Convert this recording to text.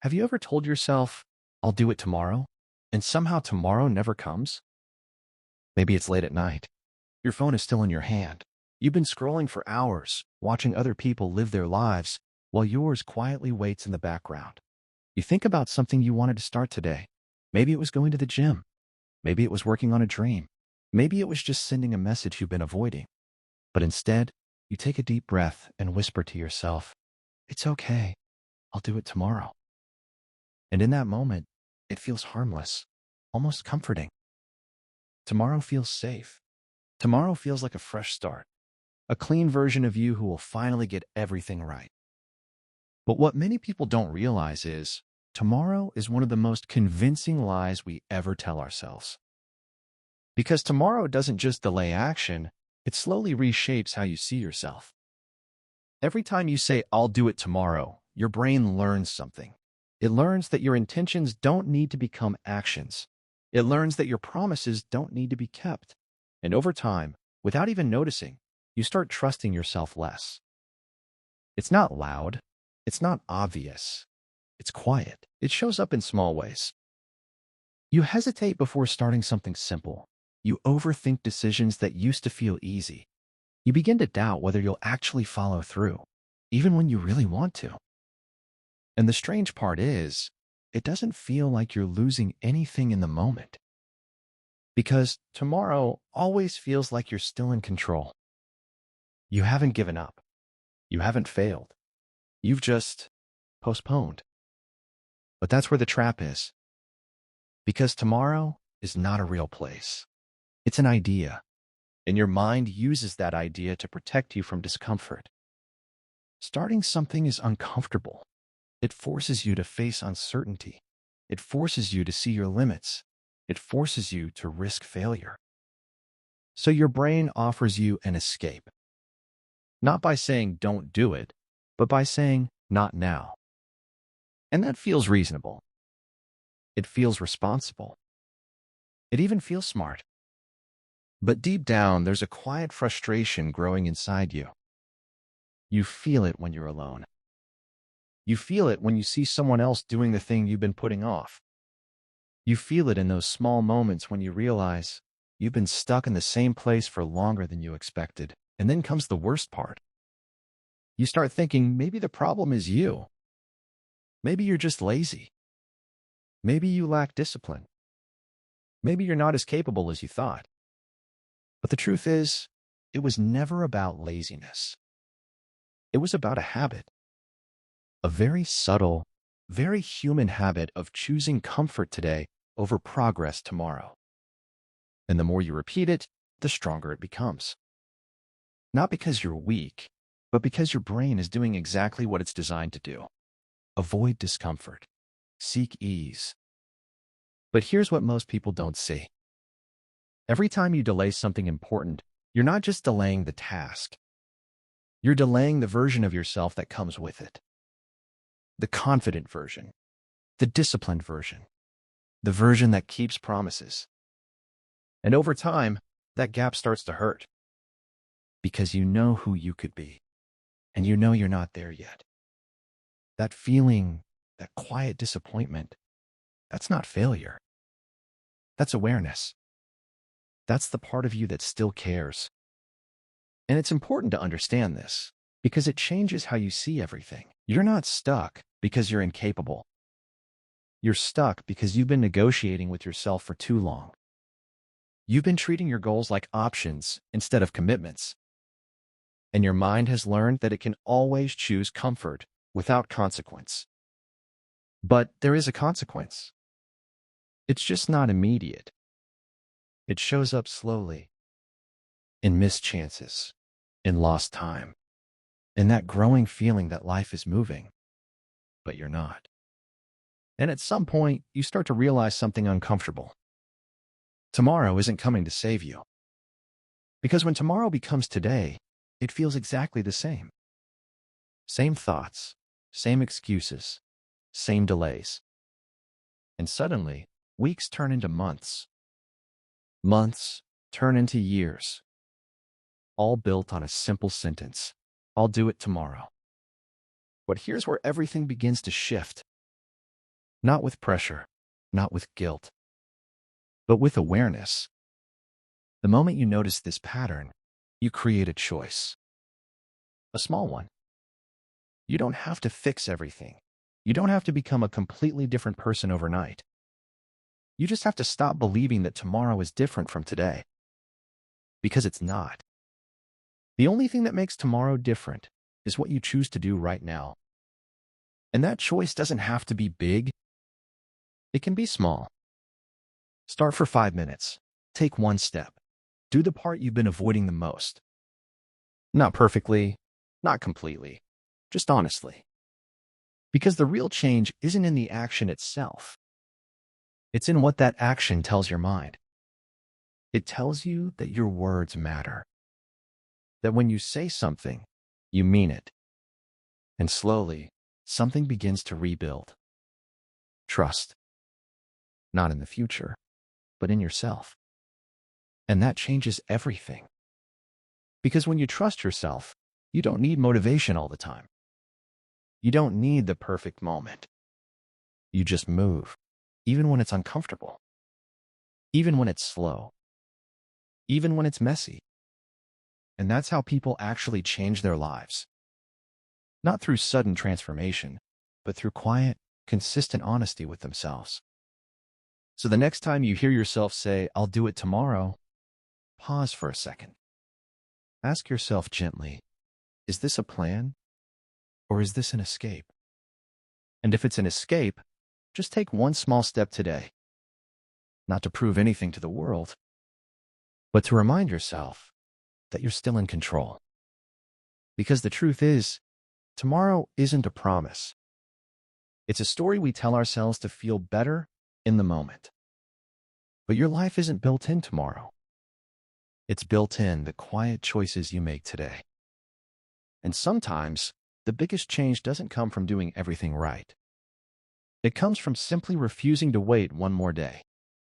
Have you ever told yourself, I'll do it tomorrow, and somehow tomorrow never comes? Maybe it's late at night. Your phone is still in your hand. You've been scrolling for hours, watching other people live their lives, while yours quietly waits in the background. You think about something you wanted to start today. Maybe it was going to the gym. Maybe it was working on a dream. Maybe it was just sending a message you've been avoiding. But instead, you take a deep breath and whisper to yourself, it's okay. I'll do it tomorrow. And in that moment, it feels harmless, almost comforting. Tomorrow feels safe. Tomorrow feels like a fresh start, a clean version of you who will finally get everything right. But what many people don't realize is, tomorrow is one of the most convincing lies we ever tell ourselves. Because tomorrow doesn't just delay action, it slowly reshapes how you see yourself. Every time you say, I'll do it tomorrow, your brain learns something. It learns that your intentions don't need to become actions. It learns that your promises don't need to be kept. And over time, without even noticing, you start trusting yourself less. It's not loud. It's not obvious. It's quiet. It shows up in small ways. You hesitate before starting something simple. You overthink decisions that used to feel easy. You begin to doubt whether you'll actually follow through, even when you really want to. And the strange part is, it doesn't feel like you're losing anything in the moment. Because tomorrow always feels like you're still in control. You haven't given up. You haven't failed. You've just postponed. But that's where the trap is. Because tomorrow is not a real place. It's an idea. And your mind uses that idea to protect you from discomfort. Starting something is uncomfortable. It forces you to face uncertainty. It forces you to see your limits. It forces you to risk failure. So your brain offers you an escape. Not by saying don't do it, but by saying not now. And that feels reasonable. It feels responsible. It even feels smart. But deep down, there's a quiet frustration growing inside you. You feel it when you're alone. You feel it when you see someone else doing the thing you've been putting off. You feel it in those small moments when you realize you've been stuck in the same place for longer than you expected. And then comes the worst part. You start thinking maybe the problem is you. Maybe you're just lazy. Maybe you lack discipline. Maybe you're not as capable as you thought. But the truth is, it was never about laziness. It was about a habit. A very subtle, very human habit of choosing comfort today over progress tomorrow. And the more you repeat it, the stronger it becomes. Not because you're weak, but because your brain is doing exactly what it's designed to do. Avoid discomfort. Seek ease. But here's what most people don't see. Every time you delay something important, you're not just delaying the task. You're delaying the version of yourself that comes with it. The confident version. The disciplined version. The version that keeps promises. And over time, that gap starts to hurt. Because you know who you could be. And you know you're not there yet. That feeling, that quiet disappointment, that's not failure. That's awareness. That's the part of you that still cares. And it's important to understand this, because it changes how you see everything. You're not stuck because you're incapable. You're stuck because you've been negotiating with yourself for too long. You've been treating your goals like options instead of commitments. And your mind has learned that it can always choose comfort without consequence. But there is a consequence. It's just not immediate. It shows up slowly, in missed chances, in lost time, in that growing feeling that life is moving, but you're not. And at some point, you start to realize something uncomfortable. Tomorrow isn't coming to save you. Because when tomorrow becomes today, it feels exactly the same. Same thoughts, same excuses, same delays. And suddenly, weeks turn into months. Months turn into years. All built on a simple sentence. I'll do it tomorrow. But here's where everything begins to shift. Not with pressure, not with guilt, but with awareness. The moment you notice this pattern, you create a choice. A small one. You don't have to fix everything. You don't have to become a completely different person overnight. You just have to stop believing that tomorrow is different from today. Because it's not. The only thing that makes tomorrow different is what you choose to do right now. And that choice doesn't have to be big. It can be small. Start for 5 minutes. Take one step. Do the part you've been avoiding the most. Not perfectly, not completely, just honestly. Because the real change isn't in the action itself. It's in what that action tells your mind. It tells you that your words matter. That when you say something, you mean it. And slowly, something begins to rebuild. Trust. Not in the future, but in yourself. And that changes everything. Because when you trust yourself, you don't need motivation all the time. You don't need the perfect moment. You just move, even when it's uncomfortable. Even when it's slow. Even when it's messy. And that's how people actually change their lives. Not through sudden transformation, but through quiet, consistent honesty with themselves. So the next time you hear yourself say, "I'll do it tomorrow," pause for a second. Ask yourself gently, is this a plan? Or is this an escape? And if it's an escape, just take one small step today. Not to prove anything to the world, but to remind yourself that you're still in control. Because the truth is, tomorrow isn't a promise. It's a story we tell ourselves to feel better in the moment. But your life isn't built in tomorrow. It's built in the quiet choices you make today. And sometimes, the biggest change doesn't come from doing everything right. It comes from simply refusing to wait one more day.